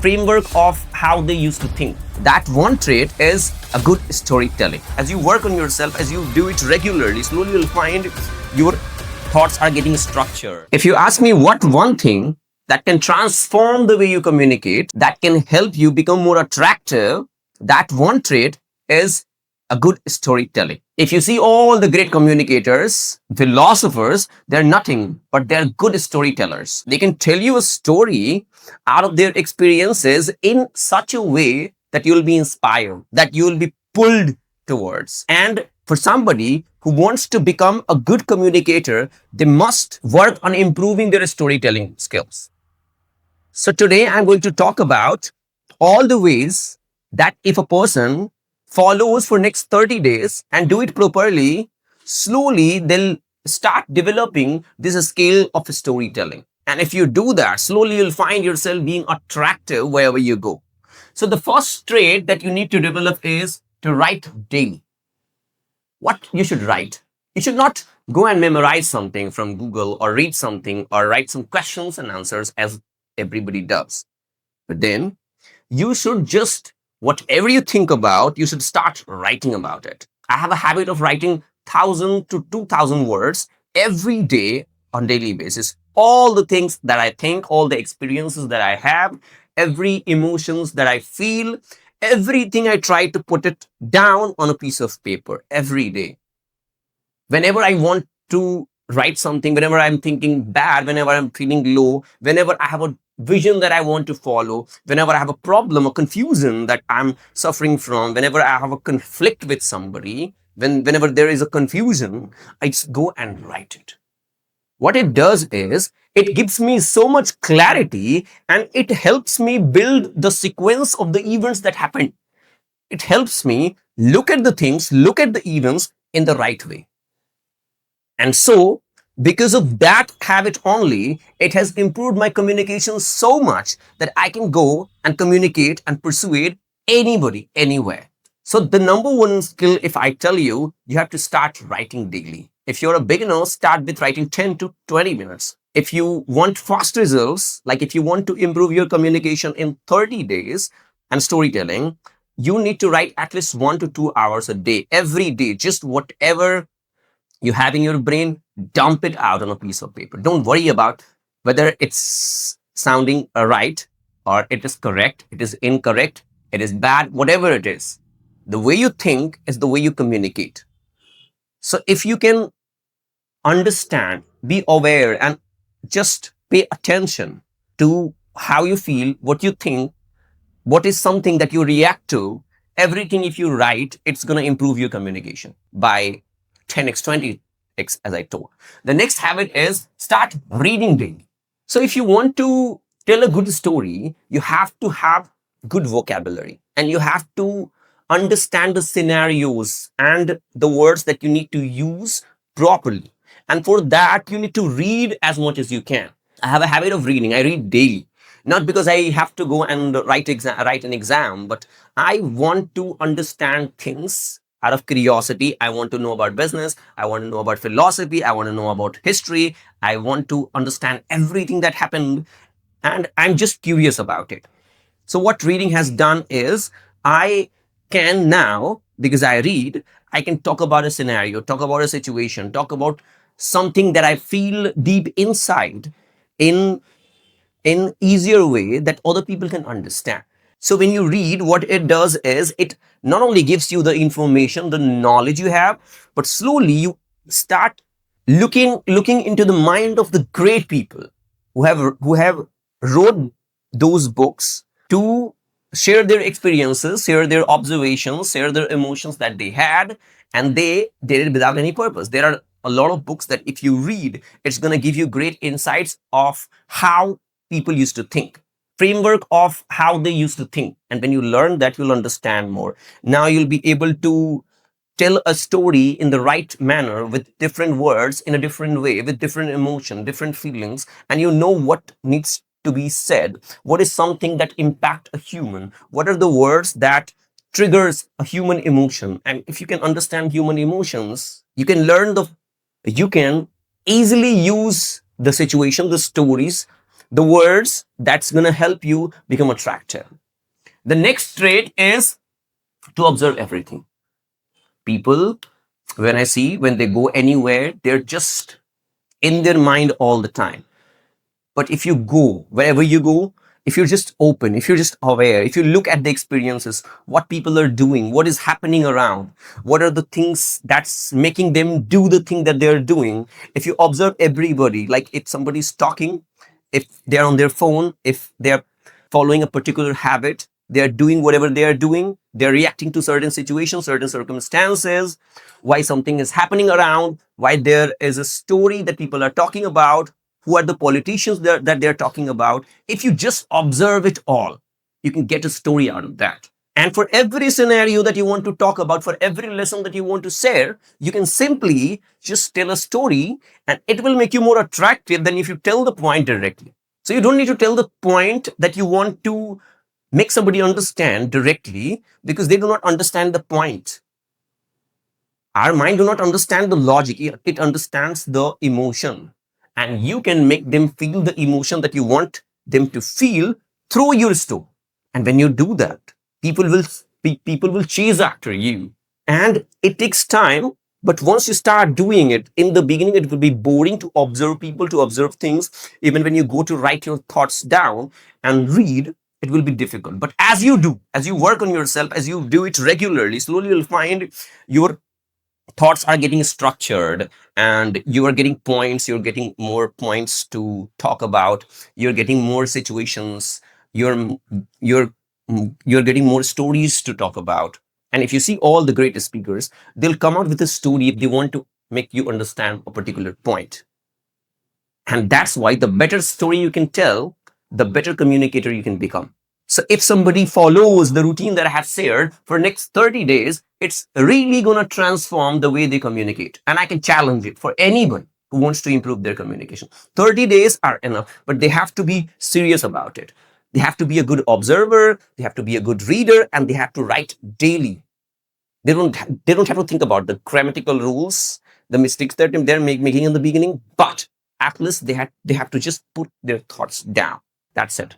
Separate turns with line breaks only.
framework of how they used to think. That one trait is a good storytelling. As you work on yourself, as you do it regularly, slowly you'll find your thoughts are getting structured. If you ask me what one thing that can transform the way you communicate, that can help you become more attractive, that one trait is a good storytelling. If you see all the great communicators, philosophers, they're nothing but they're good storytellers. They can tell you a story out of their experiences in such a way that you'll be inspired, that you'll be pulled towards. And for somebody who wants to become a good communicator, they must work on improving their storytelling skills. So today I'm going to talk about all the ways that if a person follows for next 30 days and do it properly, slowly they'll start developing this skill of storytelling. And if you do that, slowly you'll find yourself being attractive wherever you go. So the first trait that you need to develop is to write daily. What you should write? You should not go and memorize something from Google or read something or write some questions and answers as everybody does. But then you should just, whatever you think about, you should start writing about it. I have a habit of writing 1,000 to 2,000 words every day on daily basis. All the things that I think, all the experiences that I have, every emotions that I feel, everything I try to put it down on a piece of paper every day. Whenever I want to write something, whenever I'm thinking bad, whenever I'm feeling low, whenever I have a vision that I want to follow, whenever I have a problem or confusion that I'm suffering from, whenever I have a conflict with somebody, whenever there is a confusion, I just go and write it. What it does is, it gives me so much clarity and it helps me build the sequence of the events that happen. It helps me look at the things, look at the events in the right way. And so, because of that habit only, it has improved my communication so much that I can go and communicate and persuade anybody, anywhere. So the number one skill, if I tell you, you have to start writing daily. If you're a beginner, start with writing 10 to 20 minutes. If you want fast results, like if you want to improve your communication in 30 days and storytelling, you need to write at least 1 to 2 hours a day, every day, just whatever you have in your brain, dump it out on a piece of paper. Don't worry about whether it's sounding right or it is correct, it is incorrect, it is bad, whatever it is. The way you think is the way you communicate. So if you can understand, be aware, and just pay attention to how you feel, what you think, what is something that you react to, everything if you write, it's going to improve your communication by 10x, 20x, as I told. The next habit is start reading daily. So if you want to tell a good story, you have to have good vocabulary and you have to understand the scenarios and the words that you need to use properly. And for that, you need to read as much as you can. I have a habit of reading. I read daily. Not because I have to go and write an exam, but I want to understand things out of curiosity. I want to know about business. I want to know about philosophy. I want to know about history. I want to understand everything that happened. And I'm just curious about it. So what reading has done is, I can now, because I read, I can talk about a scenario, talk about a situation, talk about something that I feel deep inside in easier way that other people can understand. So when you read, what it does is, it not only gives you the information, the knowledge you have, but slowly you start looking into the mind of the great people who have wrote those books to share their experiences, share their observations, share their emotions that they had, and they did it without any purpose. There are a lot of books that if you read, it's going to give you great insights of how people used to think, framework of how they used to think. And when you learn that, you'll understand more. Now you'll be able to tell a story in the right manner with different words in a different way, with different emotion, different feelings, and you know what needs to be said, what is something that impact a human, what are the words that triggers a human emotion. And if you can understand human emotions, you can easily use the situation, the stories, the words that's going to help you become attractive. The next trait is to observe everything. People, when I see when they go anywhere, they're just in their mind all the time. But if you go, wherever you go, if you're just open, if you're just aware, if you look at the experiences, what people are doing, what is happening around, what are the things that's making them do the thing that they're doing, if you observe everybody, like if somebody's talking, if they're on their phone, if they're following a particular habit, they're doing whatever they are doing, they're reacting to certain situations, certain circumstances, why something is happening around, why there is a story that people are talking about, who are the politicians that they're talking about. If you just observe it all, you can get a story out of that. And for every scenario that you want to talk about, for every lesson that you want to share, you can simply just tell a story, and it will make you more attractive than if you tell the point directly. So you don't need to tell the point that you want to make somebody understand directly, because they do not understand the point. Our mind do not understand the logic, it understands the emotion, and you can make them feel the emotion that you want them to feel through your story. And when you do that, people will chase after you. And it takes time, but once you start doing it, in the beginning it will be boring to observe people, to observe things. Even when you go to write your thoughts down and read, it will be difficult. But as you do, as you work on yourself, as you do it regularly, slowly you'll find your thoughts are getting structured, and you are getting points, you're getting more points to talk about, you're getting more situations, you're you're getting more stories to talk about. And if you see all the greatest speakers, they'll come out with a story if they want to make you understand a particular point. And that's why the better story you can tell, the better communicator you can become. So if somebody follows the routine that I have shared for next 30 days, it's really going to transform the way they communicate. And I can challenge it for anyone who wants to improve their communication. 30 days are enough, but they have to be serious about it. They have to be a good observer, they have to be a good reader, and they have to write daily. They don't have to think about the grammatical rules, the mistakes that they're making in the beginning, but at least they have to just put their thoughts down. That's it.